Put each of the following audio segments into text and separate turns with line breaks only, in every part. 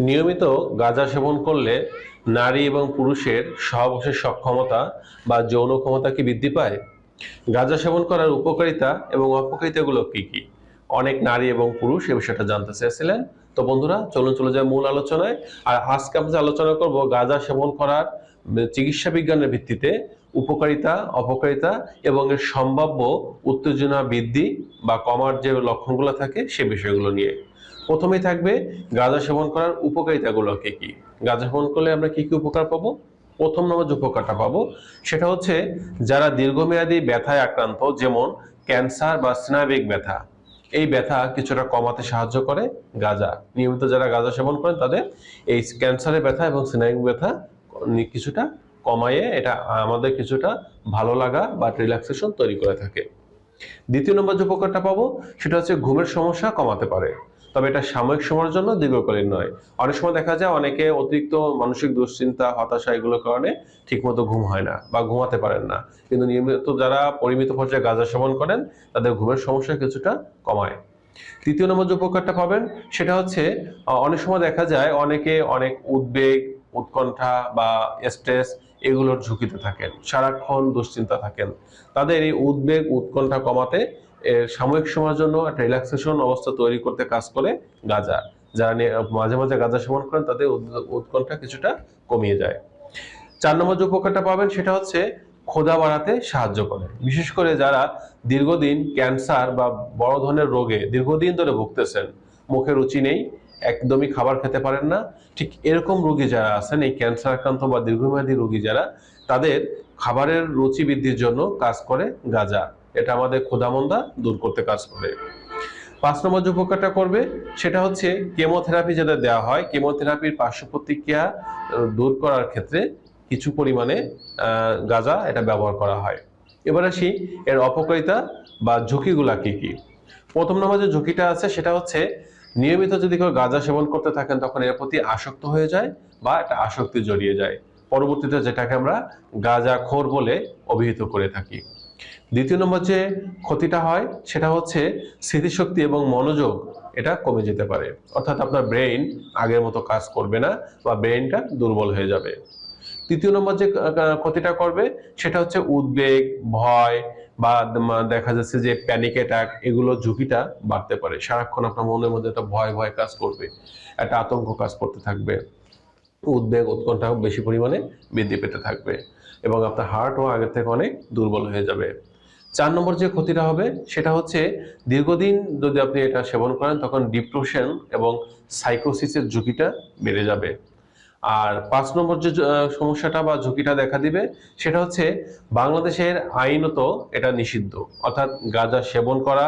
নিয়মিত গাঁজা সেবন করলে নারী এবং পুরুষের সহবাসের সক্ষমতা বা যৌন ক্ষমতা কি বৃদ্ধি পায়? গাঁজা সেবন করার উপকারিতা এবং অপকারিতাগুলো কি কি? অনেক নারী এবং পুরুষ এই বিষয়টা জানতে চেয়েছিলেন। তো বন্ধুরা, চলুন চলে যায় মূল আলোচনায়। আর আজকে আমরা যে আলোচনা করব গাঁজা সেবন করার চিকিৎসা বিজ্ঞানের ভিত্তিতে উপকারিতা, অপকারিতা এবং এর সম্ভাব্য উত্তেজনা বৃদ্ধি বা কমার যে লক্ষণগুলো থাকে সে বিষয়গুলো নিয়ে। প্রথমেই থাকবে গাঁজা সেবন করার উপকারিতাগুলো কি কি। গাঁজা সেবন করলে আমরা কি কি উপকার পাবো? প্রথম নম্বর যে উপকারটা পাবো সেটা হচ্ছে যারা দীর্ঘমেয়াদী ব্যথায় আক্রান্ত, যেমন ক্যান্সার বা স্নায়বিক ব্যথা, এই ব্যথা কিছুটা কমাতে সাহায্য করে গাঁজা। নিয়মিত যারা গাঁজা সেবন করেন তাদের এই ক্যান্সারের ব্যথা এবং স্নায়বিক ব্যথা কিছুটা কমায়ে এটা আমাদের কিছুটা ভালো লাগা বা রিল্যাক্সেশন তৈরি করে থাকে। দ্বিতীয় নম্বর যে উপকারটা পাবো সেটা হচ্ছে ঘুমের সমস্যা কমাতে পারে, তবে এটা সাময়িক সময়ের জন্য, দীর্ঘকালীন নয়। অনেক সময় দেখা যায় অনেকে অতিরিক্ত মানসিক দুশ্চিন্তা, হতাশা এগুলোর কারণে ঠিকমতো ঘুম হয় না বা ঘুমাতে পারেন না, কিন্তু নিয়মিত যারা পরিমিত পর্যায়ে গাঁজা সেবন করেন তাদের ঘুমের সমস্যা কিছুটা কমায়। তৃতীয় নম্বর যে উপকারটা পাবেন সেটা হচ্ছে অনেক সময় দেখা যায় অনেকে অনেক উদ্বেগ, উৎকণ্ঠা বা স্ট্রেস এগুলোর ঝুঁকিতে থাকেন, সারাক্ষণ দুশ্চিন্তা থাকেন। তাদের এই উদ্বেগ, উৎকণ্ঠা কমাতে সাময়িক সময়ের জন্য একটা রিল্যাক্সেশন অবস্থা তৈরি করতে কাজ করে গাঁজা। যারা মাঝে মাঝে গাঁজা সেবন করেন তাদের উৎকণ্ঠা কিছুটা কমিয়ে যায়। 4 নম্বর যে উপকারটা পাবেন সেটা হচ্ছে ক্ষুধা বাড়াতে সাহায্য করে। বিশেষ করে যারা দীর্ঘদিন ক্যান্সার বা বড় ধরনের রোগে দীর্ঘদিন ধরে ভুগতেছেন, মুখে রুচি নেই, একদমই খাবার খেতে পারেন না, ঠিক এরকম রোগী যারা আছেন, এই ক্যান্সার আক্রান্ত বা দীর্ঘমেয়াদী রোগী যারা, তাদের খাবারের রুচি বৃদ্ধির জন্য কাজ করে গাঁজা। এটা আমাদের ক্ষুধামন্দা দূর করতে কাজ করে। 5 নম্বর যে উপকারটা করবে সেটা হচ্ছে কেমোথেরাপি যাদের দেওয়া হয়, কেমোথেরাপির পার্শ্ব প্রতিক্রিয়া দূর করার ক্ষেত্রে কিছু পরিমাণে গাঁজা এটা ব্যবহার করা হয়। এবার আসি এর অপকারিতা বা ঝুঁকিগুলা কি কি। প্রথম নম্বর যে ঝুঁকিটা আছে সেটা হচ্ছে নিয়মিত যদি কেউ গাঁজা সেবন করতে থাকেন তখন এর প্রতি আসক্ত হয়ে যায় বা একটা আসক্তি জড়িয়ে যায়, পরবর্তীতে যেটাকে আমরা গাঁজাখোর বলে অভিহিত করে থাকি। দ্বিতীয় নম্বর যে ক্ষতিটা হয় সেটা হচ্ছে স্মৃতিশক্তি এবং মনোযোগ এটা কমে যেতে পারে, অর্থাৎ আপনার ব্রেইন আগের মতো কাজ করবে না বা ব্রেইনটা দুর্বল হয়ে যাবে। তৃতীয় নম্বর যে ক্ষতিটা করবে সেটা হচ্ছে উদ্বেগ, ভয় বা দেখা যাচ্ছে যে প্যানিক অ্যাটাক, এগুলো ঝুঁকিটা বাড়তে পারে। সারাক্ষণ আপনার মনের মধ্যে একটা ভয় ভয় কাজ করবে, একটা আতঙ্ক কাজ করতে থাকবে, উদ্বেগ, উৎকণ্ঠা বেশি পরিমাণে বৃদ্ধি পেতে থাকবে এবং আপনার হার্টও আগের থেকে অনেক দুর্বল হয়ে যাবে। 4 নম্বর যে ক্ষতিটা হবে সেটা হচ্ছে দীর্ঘদিন যদি আপনি এটা সেবন করেন তখন ডিপ্রেশন এবং সাইকোসিসের ঝুঁকিটা বেড়ে যাবে। আর 5 নম্বর যে সমস্যাটা বা ঝুঁকিটা দেখা দিবে সেটা হচ্ছে বাংলাদেশের আইনত এটা নিষিদ্ধ, অর্থাৎ গাঁজা সেবন করা,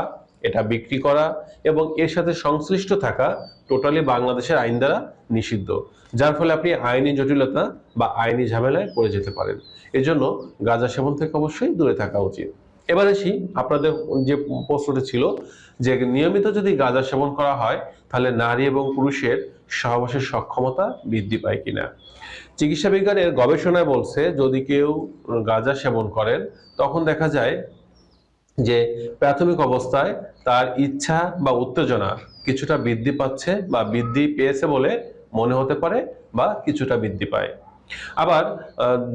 এটা বিক্রি করা এবং এর সাথে সংশ্লিষ্ট থাকা টোটালি বাংলাদেশের আইন দ্বারা নিষিদ্ধ, যার ফলে আপনি আইনি জটিলতা বা আইনি ঝামেলায় পড়ে যেতে পারেন। এজন্য গাঁজা সেবন থেকে অবশ্যই দূরে থাকা উচিত। এবার আসি আপনাদের যে প্রশ্নটি ছিল যে নিয়মিত যদি গাঁজা সেবন করা হয় তাহলে নারী এবং পুরুষের সহবাসের সক্ষমতা বৃদ্ধি পায় কিনা। চিকিৎসা বিজ্ঞানের গবেষণায় বলছে যদি কেউ গাঁজা সেবন করেন তখন দেখা যায় যে প্রাথমিক অবস্থায় তার ইচ্ছা বা উত্তেজনা কিছুটা বৃদ্ধি পাচ্ছে বা বৃদ্ধি পেয়েছে বলে মনে হতে পারে বা কিছুটা বৃদ্ধি পায়। আবার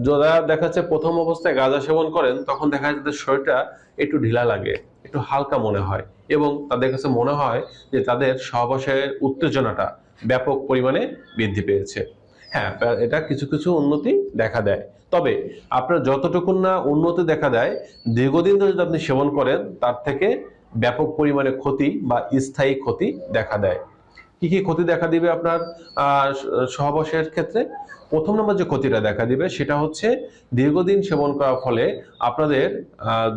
যারা দেখা যাচ্ছে প্রথম অবস্থায় গাঁজা সেবন করেন তখন দেখা যায় তাদের শরীরটা একটু ঢিলা লাগে, একটু হালকা মনে হয় এবং তাদের কাছে মনে হয় যে তাদের সহবাসের উত্তেজনাটা ব্যাপক পরিমাণে বৃদ্ধি পেয়েছে। হ্যাঁ, এটা কিছু কিছু উন্নতি দেখা দেয়, তবে আপনার যতটুকুন না উন্নতি দেখা দেয়, দীর্ঘদিন ধরে যদি আপনি সেবন করেন তার থেকে ব্যাপক পরিমাণে ক্ষতি বা স্থায়ী ক্ষতি দেখা দেয়। কি কি ক্ষতি দেখা দিবে আপনার সহবাসের ক্ষেত্রে? প্রথম নম্বর যে ক্ষতিটা দেখা দিবে সেটা হচ্ছে দীর্ঘদিন সেবন করার ফলে আপনাদের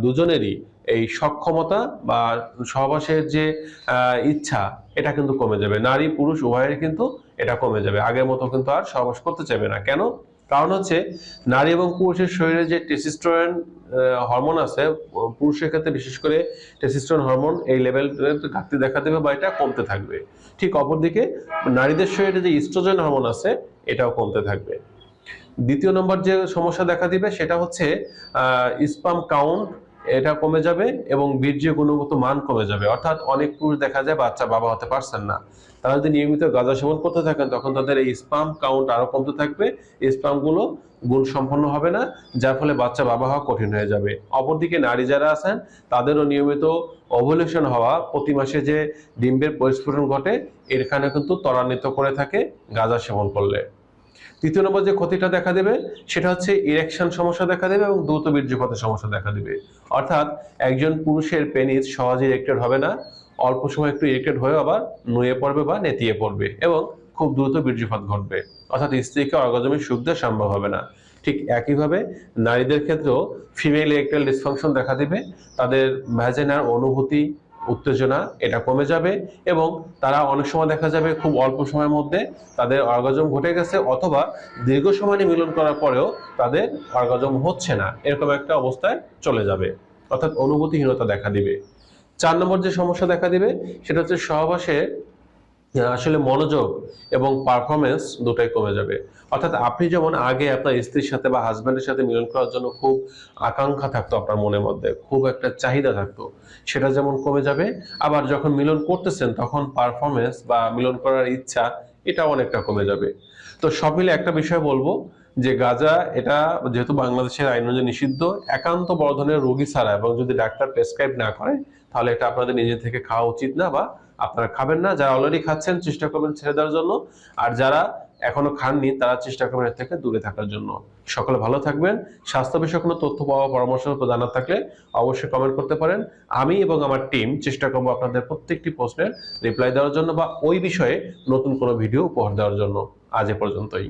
দুজনেরই এই সক্ষমতা বা সহবাসের যে ইচ্ছা এটা কিন্তু কমে যাবে। নারী পুরুষ উভয়ের কিন্তু এটা কমে যাবে, আগের মতো কিন্তু আর সহবাস করতে চাইবে না। কেন? কারণ হচ্ছে নারী এবং পুরুষের শরীরে যে টেস্টোস্টেরন হরমোন আছে, পুরুষের ক্ষেত্রে বিশেষ করে টেস্টোস্টেরন হরমোন এই লেভেলের ঘাটতি দেখা দেবে বা এটা কমতে থাকবে। ঠিক অপরদিকে নারীদের শরীরে যে ইস্ট্রোজেন হরমোন আছে এটাও কমতে থাকবে। দ্বিতীয় নম্বর যে সমস্যা দেখা দিবে সেটা হচ্ছে স্পাম কাউন্ট এটা কমে যাবে এবং বীর্যের গুণগত মান কমে যাবে। অর্থাৎ অনেক পুরুষ দেখা যায় বাচ্চা বাবা হতে পারছেন না। তারা যদি নিয়মিত গাঁজা সেবন করতে থাকেন তখন তাদের এই স্পাম কাউন্ট আরো কমতে থাকবে, স্পাম গুলো গুণ সম্পন্ন হবে না, যার ফলে বাচ্চা বাবা হওয়া কঠিন হয়ে যাবে। অপরদিকে নারী যারা আছেন তাদেরও নিয়মিত ওভুলেশন হওয়া, প্রতি মাসে যে ডিম্বের পরিস্ফুটন ঘটে এখানে কিন্তু ত্বরান্বিত করে থাকে গাঁজা সেবন করলে। তৃতীয় নম্বর যে ক্ষতিটা দেখা দেবে সেটা হচ্ছে ইরেকশন সমস্যা দেখা দেবে এবং দ্রুত বীর্যপাতের সমস্যা দেখা দেবে। অর্থাৎ একজন পুরুষের পেনিস সহজে ইরেক্টেড হবে না, অল্প সময় একটু ইরেক্টেড হয়ে আবার নুয়ে পড়বে বা নেতিয়ে পড়বে এবং খুব দ্রুত বীর্যপাত ঘটবে। অর্থাৎ স্ত্রীকে অর্গাজমের সুখ দেওয়া সম্ভব হবে না। ঠিক একইভাবে নারীদের ক্ষেত্রেও ফিমেল ইরেকটাইল ডিসফাংশন দেখা দেবে, তাদের ভ্যাজিনার অনুভূতি উত্তেজনা এটা কমে যাবে এবং তারা অনেক সময় দেখা যাবে খুব অল্প সময়ের মধ্যে তাদের অর্গাজম ঘটে গেছে, অথবা দীর্ঘ সময় মিলন করার পরেও তাদের অর্গাজম হচ্ছে না, এরকম একটা অবস্থায় চলে যাবে। অর্থাৎ অনুভূতিহীনতা দেখা দিবে। 4 নম্বর যে সমস্যা দেখা দিবে সেটা হচ্ছে সহবাসে আসলে মনোযোগ এবং পারফরমেন্স দুটাই কমে যাবে। অর্থাৎ আপনি যেমন আগে আপনার স্ত্রীর সাথে বা হাজব্যান্ডের সাথে মিলন করার জন্য খুব আকাঙ্ক্ষা থাকতো, আপনার মনের মধ্যে খুব একটা চাহিদা থাকতো, সেটা যেমন কমে যাবে, আবার যখন মিলন করতেছেন তখন পারফরমেন্স বা মিলন করার ইচ্ছা এটা অনেকটা কমে যাবে। তো সব মিলে একটা বিষয় বলবো যে গাঁজা এটা যেহেতু বাংলাদেশের আইন অনুযায়ী নিষিদ্ধ, একান্ত বড় ধরনের রোগী ছাড়া এবং যদি ডাক্তার প্রেসক্রাইব না করে তাহলে এটা আপনাদের নিজে থেকে খাওয়া উচিত না, বা আপনারা খাবেন না। যারা অলরেডি খাচ্ছেন চেষ্টা করবেন ছেড়ে দেওয়ার জন্য, আর যারা এখনো খাননি তারা চেষ্টা করবেন এর থেকে দূরে থাকার জন্য। সকলে ভালো থাকবেন। স্বাস্থ্য বিষয়ে কোনো তথ্য পাওয়া, পরামর্শ জানার থাকলে অবশ্যই কমেন্ট করতে পারেন। আমি এবং আমার টিম চেষ্টা করবো আপনাদের প্রত্যেকটি প্রশ্নের রিপ্লাই দেওয়ার জন্য বা ওই বিষয়ে নতুন কোনো ভিডিও উপহার দেওয়ার জন্য। আজ এ পর্যন্তই।